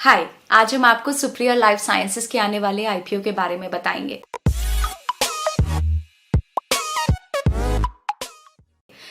हाय, आज हम आपको सुप्रिया लाइफ साइंसेज के आने वाले आईपीओ के बारे में बताएंगे।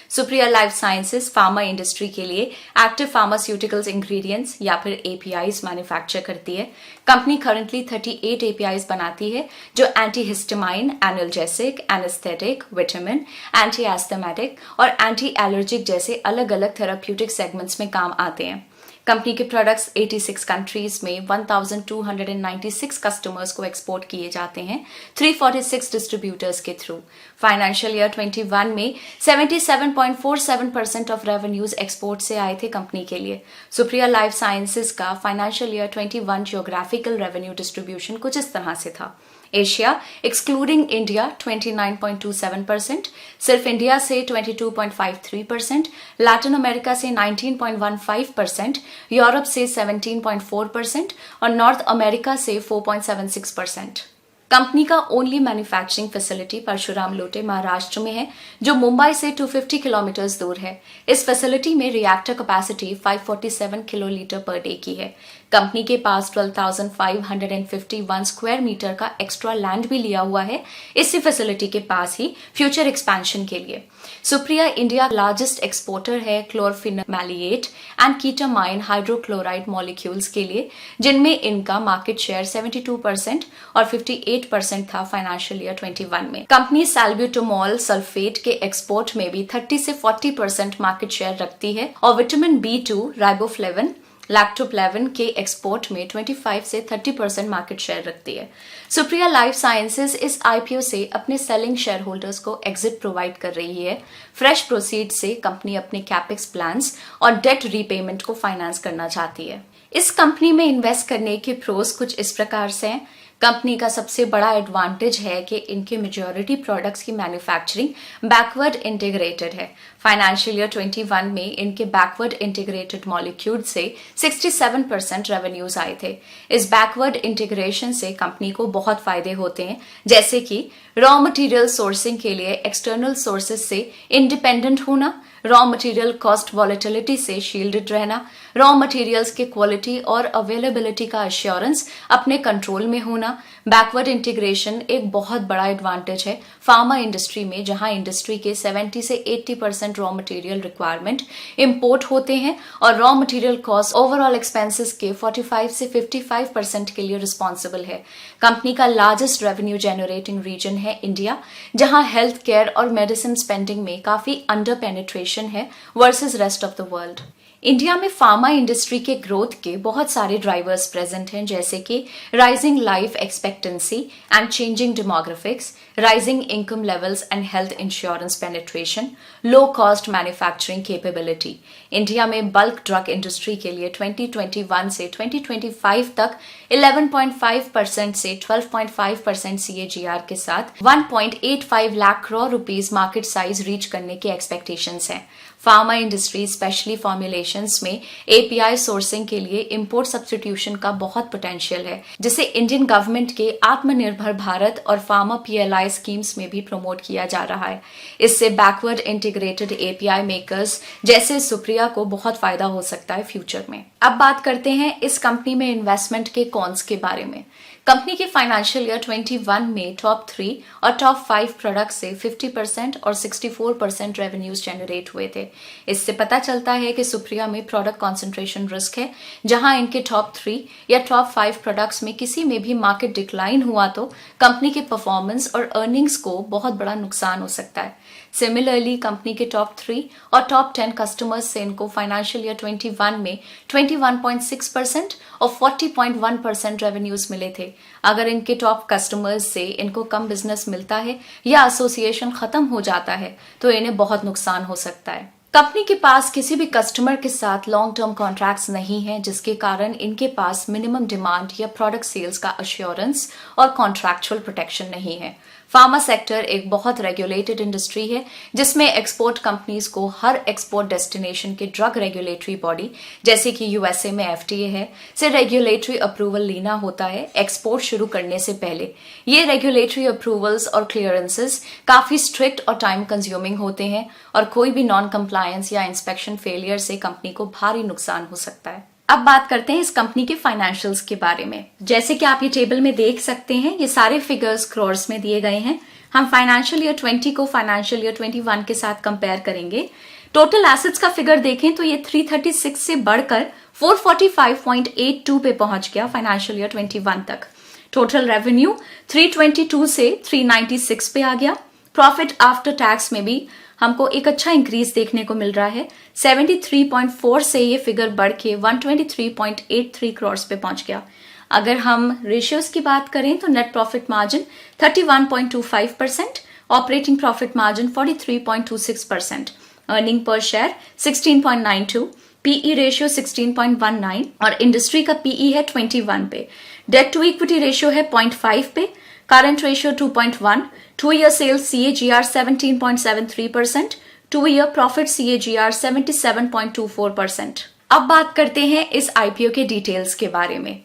Supriya life sciences pharma industry के लिए एक्टिव फार्मास्यूटिकल्स इंग्रेडिएंट्स या फिर एपीआईज मैन्युफैक्चर करती है। कंपनी करंटली 38 एपीआईज बनाती है जो anti histamine, analgesic, anaesthetic, vitamin, anti asthmatic और एंटी एलर्जिक जैसे अलग अलग थेराप्यूटिक सेगमेंट्स में काम आते हैं। कंपनी के प्रोडक्ट्स 86 कंट्रीज में 1296 कस्टमर्स को एक्सपोर्ट किए जाते हैं 346 डिस्ट्रीब्यूटर्स के थ्रू। फाइनेंशियल ईयर 21 में 77.47% ऑफ रेवेन्यूज एक्सपोर्ट से आए थे कंपनी के लिए। सुप्रिया लाइफ साइंसेज का financial year 21 geographical revenue distribution कुछ इस तरह से था। एशिया एक्सक्लूडिंग इंडिया 29.27%, सिर्फ इंडिया से 22.53%, लैटिन अमेरिका से 19.15%, यूरोप से 17.4% और नॉर्थ अमेरिका से 4.76%। कंपनी का ओनली मैन्युफैक्चरिंग फैसिलिटी परशुराम लोटे महाराष्ट्र में है जो मुंबई से 250 किलोमीटर दूर है। इस फैसिलिटी में reactor capacity 547 kilolitre per day की है। कंपनी के पास 12,551 स्क्वायर मीटर का एक्स्ट्रा लैंड भी लिया हुआ है इसी फैसिलिटी के पास ही फ्यूचर एक्सपेंशन के लिए। सुप्रिया इंडिया लार्जेस्ट एक्सपोर्टर है क्लोरफिनामेलिएट एंड कीटामाइन हाइड्रोक्लोराइड मॉलिक्यूल्स के लिए, जिनमें इनका मार्केट शेयर 72% और 58% था फाइनेंशियल ईयर 21 में। कंपनी सैल्ब्यूटामॉल सल्फेट के एक्सपोर्ट में भी 30 से 40% मार्केट शेयर रखती है और विटामिन B2, राइबोफ्लेविन, लैक्टोप्लेविन के एक्सपोर्ट में 25 से 30% मार्केट शेयर रखती है। सुप्रिया लाइफ साइंसेज इस आईपीओ से अपने सेलिंग शेयर होल्डर्स को एग्जिट प्रोवाइड कर रही है। फ्रेश प्रोसीड से कंपनी अपने कैपेक्स प्लान्स और डेट रीपेमेंट को फाइनेंस करना चाहती है। इस कंपनी में इन्वेस्ट करने के प्रोस कुछ इस प्रकार से हैं। कंपनी का सबसे बड़ा एडवांटेज है कि इनके मेजॉरिटी प्रोडक्ट्स की मैन्युफैक्चरिंग बैकवर्ड इंटीग्रेटेड है। फाइनेंशियल ईयर 21 में इनके बैकवर्ड इंटीग्रेटेड मॉलिक्यूल से 67% रेवेन्यूज आए थे। इस बैकवर्ड इंटीग्रेशन से कंपनी को बहुत फायदे होते हैं, जैसे कि रॉ मटेरियल सोर्सिंग के लिए एक्सटर्नल सोर्सेज से इंडिपेंडेंट होना, रॉ मटेरियल कॉस्ट वॉलेटिलिटी से शील्डेड रहना, रॉ मटेरियल्स के क्वालिटी और अवेलेबिलिटी का एश्योरेंस अपने कंट्रोल में होना। बैकवर्ड इंटीग्रेशन एक बहुत बड़ा एडवांटेज है फार्मा इंडस्ट्री में, जहां इंडस्ट्री के 70 से 80% रॉ मटेरियल रिक्वायरमेंट इंपोर्ट होते हैं और raw material cost overall expenses के 45 से 55% के लिए रिस्पॉन्सिबल है। कंपनी का लार्जेस्ट रेवेन्यू जनरेटिंग रीजन है इंडिया, जहां हेल्थ केयर और मेडिसिन स्पेंडिंग में काफी अंडर पेनिट्रेशन है versus rest of the world. India में फार्मा इंडस्ट्री के ग्रोथ के बहुत सारे ड्राइवर्स प्रेजेंट हैं, जैसे कि rising life expectancy and changing demographics, rising income levels and health insurance penetration, low cost manufacturing capability. India में बल्क ड्रग इंडस्ट्री के लिए 2021 से 2025 तक 11.5% से 12.5% CAGR के साथ 1.85 lakh crore rupees market size reach करने के एक्सपेक्टेशंस हैं। फार्मा इंडस्ट्री स्पेशली फॉर्मुलेशंस में एपीआई सोर्सिंग के लिए इंपोर्ट सब्स्टिट्यूशन का बहुत पोटेंशियल है, जिसे इंडियन गवर्नमेंट के आत्मनिर्भर भारत और फार्मा पीएलआई स्कीम्स में भी प्रमोट किया जा रहा है। इससे बैकवर्ड इंटीग्रेटेड एपीआई मेकर्स जैसे सुप्रिया को बहुत फायदा हो सकता है फ्यूचर में। अब बात करते हैं इस कंपनी में इन्वेस्टमेंट के कॉन्स के बारे में। कंपनी के फाइनेंशियल ईयर 21 में टॉप 3 और टॉप 5 प्रोडक्ट से 50% और 64% रेवेन्यूज जनरेट हुए थे। इससे पता चलता है कि सुप्रिया में प्रोडक्ट कॉन्सेंट्रेशन रिस्क है, जहां इनके टॉप 3 या टॉप 5 प्रोडक्ट्स में किसी में भी मार्केट डिक्लाइन हुआ तो कंपनी के परफॉर्मेंस और अर्निंग्स को बहुत बड़ा नुकसान हो सकता है। सिमिलरली कंपनी के टॉप 3 और टॉप 10 कस्टमर्स से इनको फाइनेंशियल ईयर 21 में 21.6% और 40.1% रेवेन्यूज मिले थे। अगर इनके टॉप कस्टमर्स से इनको कम बिजनेस मिलता है या एसोसिएशन खत्म हो जाता है तो इन्हें बहुत नुकसान हो सकता है। कंपनी के पास किसी भी कस्टमर के साथ लॉन्ग टर्म कॉन्ट्रैक्ट्स नहीं है, जिसके कारण इनके पास मिनिमम डिमांड या प्रोडक्ट सेल्स का अश्योरेंस और कॉन्ट्रैक्चुअल प्रोटेक्शन नहीं है। फार्मा सेक्टर एक बहुत रेगुलेटेड इंडस्ट्री है, जिसमें एक्सपोर्ट कंपनीज को हर एक्सपोर्ट डेस्टिनेशन के ड्रग रेगुलेटरी बॉडी, जैसे कि यूएसए में एफडीए है, से रेगुलेटरी अप्रूवल लेना होता है एक्सपोर्ट शुरू करने से पहले। ये रेगुलेटरी अप्रूवल्स और क्लियरेंसेस काफी स्ट्रिक्ट और टाइम कंज्यूमिंग होते हैं और कोई भी नॉन कंप्लायंस या इंस्पेक्शन फेलियर से कंपनी को भारी नुकसान हो सकता है। अब बात करते हैं इस कंपनी के फाइनेंशियल्स के बारे में। जैसे कि आप ये टेबल में देख सकते हैं, ये सारे फिगर्स क्रॉर्स में दिए गए हैं। हम फाइनेंशियल ईयर 20 को फाइनेंशियल ईयर 21 के साथ कंपेयर करेंगे। टोटल एसेट्स का फिगर देखें तो ये 336 से बढ़कर 445.82 पे पहुंच गया फाइनेंशियल ईयर 21 तक। टोटल रेवेन्यू 322 से 396 पे आ गया। प्रॉफिट आफ्टर टैक्स में भी हमको एक अच्छा इंक्रीज देखने को मिल रहा है। 73.4 से ये फिगर बढ़ के 123.83 करोड़ पे पहुंच गया। अगर हम रेशियोज की बात करें तो net profit margin 31.25%, operating profit margin 43.26%, earning per share 16.92, PE ratio 16.19 और इंडस्ट्री का पीई है 21 पे। डेट टू इक्विटी रेशियो है 0.5 पे, current ratio 2.1, 2 year sales CAGR 17.73%, 2 year profit CAGR 77.24%। अब बात करते हैं इस आईपीओ के डिटेल्स के बारे में।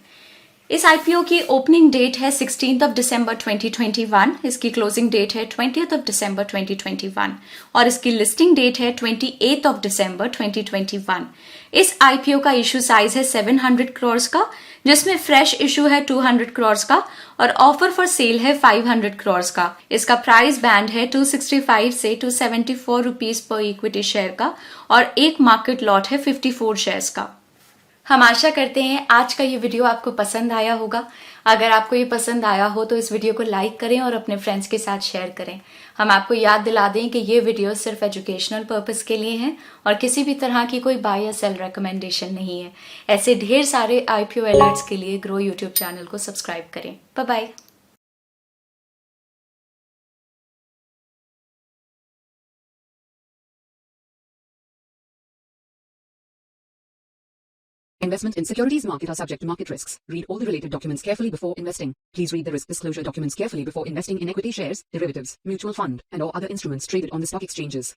इस आईपीओ की ओपनिंग डेट है 16 दिसंबर 2021, इसकी क्लोजिंग डेट है 20 दिसंबर 2021 और इसकी लिस्टिंग डेट है 28 दिसंबर 2021। इस आईपीओ का इशू साइज है 700 करोड़ का, जिसमें फ्रेश इशू है 200 करोड़ का और ऑफर फॉर सेल है 500 करोड़ का। इसका प्राइस बैंड है 265 से 274 रुपीज पर इक्विटी शेयर का और एक मार्केट लॉट है 54 शेयर्स का। हम आशा करते हैं आज का ये वीडियो आपको पसंद आया होगा। अगर आपको ये पसंद आया हो तो इस वीडियो को लाइक करें और अपने फ्रेंड्स के साथ शेयर करें। हम आपको याद दिला दें कि ये वीडियो सिर्फ एजुकेशनल पर्पस के लिए हैं और किसी भी तरह की कोई बाय या सेल रिकमेंडेशन नहीं है। ऐसे ढेर सारे आईपीओ अलर्ट्स के लिए ग्रो यूट्यूब चैनल को सब्सक्राइब करें। Bye bye. Investment in securities market are subject to market risks. Read all the related documents carefully before investing. Please read the risk disclosure documents carefully before investing in equity shares, derivatives, mutual fund, and or other instruments traded on the stock exchanges.